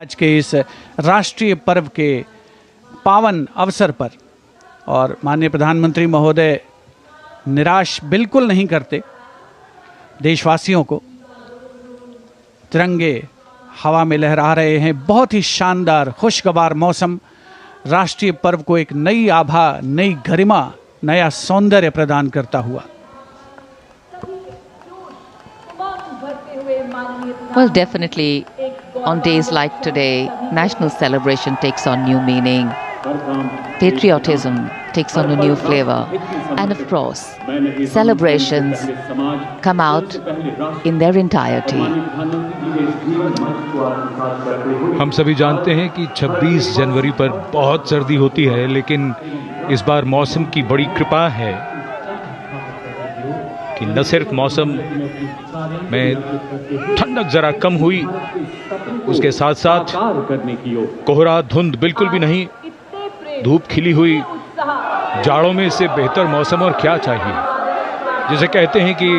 आज के इस राष्ट्रीय पर्व के पावन अवसर पर और माननीय प्रधानमंत्री महोदय निराश बिल्कुल नहीं करते देशवासियों को। तिरंगे हवा में लहरा रहे हैं। बहुत ही शानदार खुशगवार मौसम राष्ट्रीय पर्व को एक नई आभा, नई गरिमा, नया सौंदर्य प्रदान करता हुआ। Well, definitely on days like today, national celebration takes on new meaning. Patriotism takes on a new flavor. And of course, celebrations come out in their entirety. हम सभी जानते हैं कि 26 जनवरी पर बहुत सर्दी होती है, लेकिन इस बार मौसम की बड़ी कृपा है कि न सिर्फ मौसम में ठंडक जरा कम हुई, उसके साथ साथ कोहरा धुंध बिल्कुल भी नहीं, धूप खिली हुई। जाड़ों में इससे बेहतर मौसम और क्या चाहिए। जिसे कहते हैं कि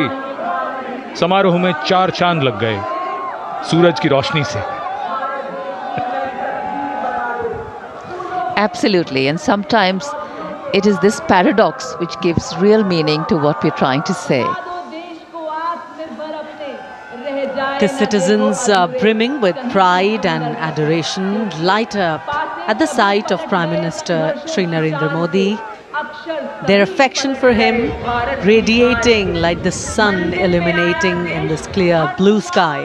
समारोह में 4 चांद लग गए सूरज की रोशनी से। Absolutely, and sometimes it is this paradox which gives real meaning to what we're trying to say. The citizens are brimming with pride and adoration, light up at the sight of Prime Minister Shri Narendra Modi. Their affection for him radiating like the sun illuminating in this clear blue sky.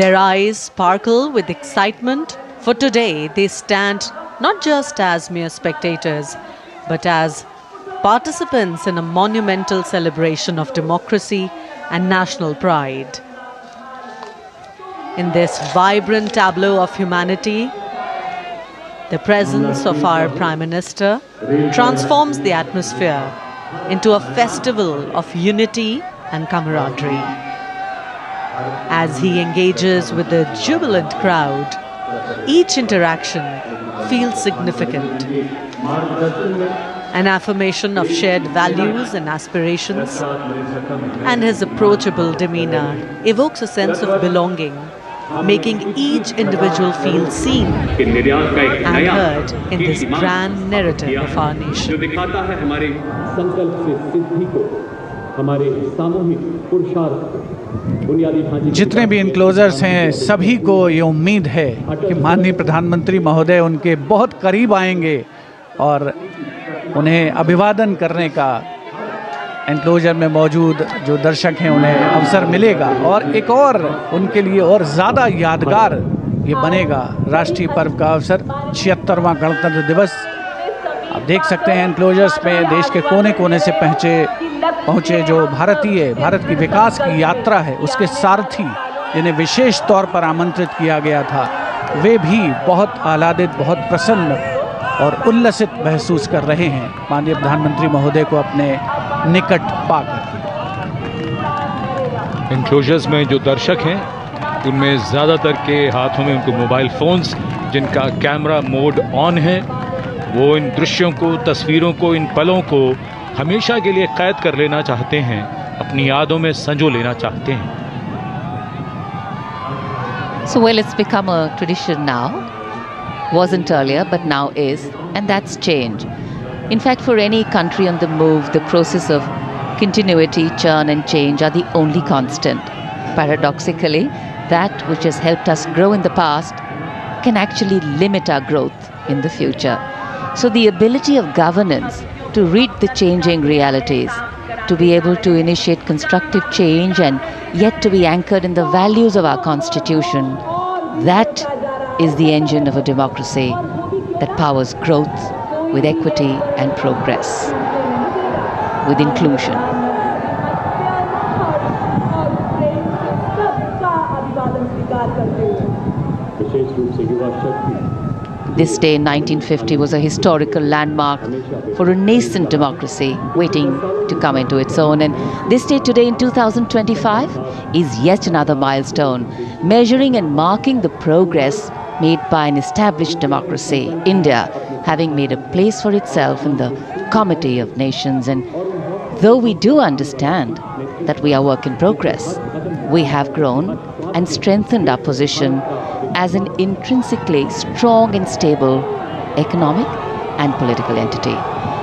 Their eyes sparkle with excitement, for today they stand not just as mere spectators, but as participants in a monumental celebration of democracy and national pride. In this vibrant tableau of humanity, the presence of our Prime Minister transforms the atmosphere into a festival of unity and camaraderie. As he engages with the jubilant crowd, each interaction feels significant. An affirmation of shared values and aspirations, and his approachable demeanor evokes a sense of belonging, making each individual feel seen and heard in this grand narrative of our nation. जितने भी enclosures हैं, सभी को ये उम्मीद है कि माननीय प्रधानमंत्री महोदय उनके बहुत करीब आएंगे और उन्हें अभिवादन करने का एनक्लोजर में मौजूद जो दर्शक हैं उन्हें अवसर मिलेगा और एक और उनके लिए और ज़्यादा यादगार ये बनेगा राष्ट्रीय पर्व का अवसर 76वां गणतंत्र दिवस। आप देख सकते हैं एनक्लोजर्स में देश के कोने कोने से पहुँचे जो भारत की विकास की यात्रा है उसके सारथी जिन्हें विशेष तौर पर आमंत्रित किया गया था, वे भी बहुत आह्लादित, बहुत प्रसन्न और उल्लसित महसूस कर रहे हैं माननीय प्रधानमंत्री महोदय को अपने निकट पाकर। एनक्लोजर्स में जो दर्शक हैं उनमें ज़्यादातर के हाथों में उनको मोबाइल फ़ोन्स जिनका कैमरा मोड ऑन है, वो इन दृश्यों को, तस्वीरों को, इन पलों को हमेशा के लिए कैद कर लेना चाहते हैं, अपनी यादों में संजो लेना चाहते हैं। So well, it's become a tradition now. Wasn't earlier, but now is, and that's change. In fact, for any country on the move, the process of continuity, churn and change are the only constant. Paradoxically, that which has helped us grow in the past can actually limit our growth in the future. So the ability of governance to read the changing realities, to be able to initiate constructive change and yet to be anchored in the values of our Constitution, that is the engine of a democracy that powers growth with equity and progress, with inclusion. This day in 1950 was a historical landmark for a nascent democracy waiting to come into its own. And this day today in 2025 is yet another milestone, measuring and marking the progress made by an established democracy, India, having made a place for itself in the Committee of Nations. And though we do understand that we are work in progress, we have grown and strengthened our position as an intrinsically strong and stable economic and political entity.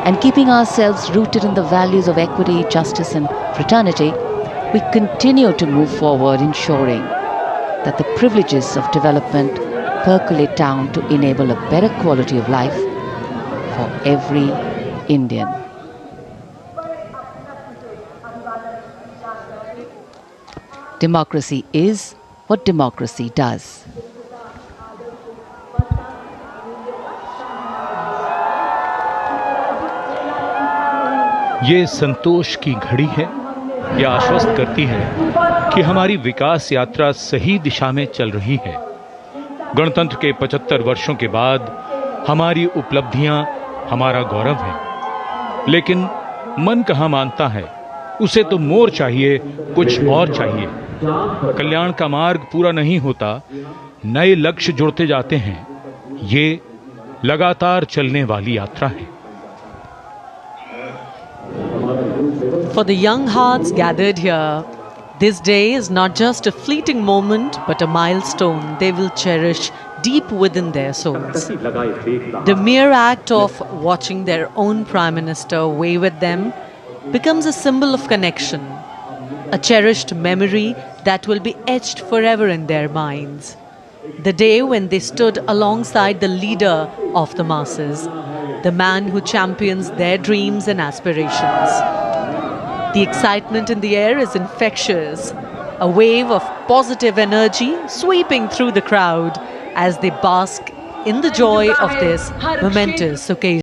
And keeping ourselves rooted in the values of equity, justice and fraternity, we continue to move forward, ensuring that the privileges of development percolate down to enable a better quality of life for every Indian. Democracy is what democracy does. ये संतोष की घड़ी है, यह आश्वस्त करती है कि हमारी विकास यात्रा सही दिशा में चल रही है। गणतंत्र के 75 वर्षों के बाद हमारी उपलब्धियां हमारा गौरव है, लेकिन मन कहाँ मानता है, उसे तो मोर चाहिए, कुछ और चाहिए। कल्याण का मार्ग पूरा नहीं होता, नए लक्ष्य जुड़ते जाते हैं। ये लगातार चलने वाली यात्रा है। For the young hearts gathered here, this day is not just a fleeting moment, but a milestone they will cherish deep within their souls. The mere act of watching their own Prime Minister wave at them becomes a symbol of connection, a cherished memory that will be etched forever in their minds. The day when they stood alongside the leader of the masses, the man who champions their dreams and aspirations. The excitement in the air is infectious, a wave of positive energy sweeping through the crowd as they bask in the joy of this momentous occasion.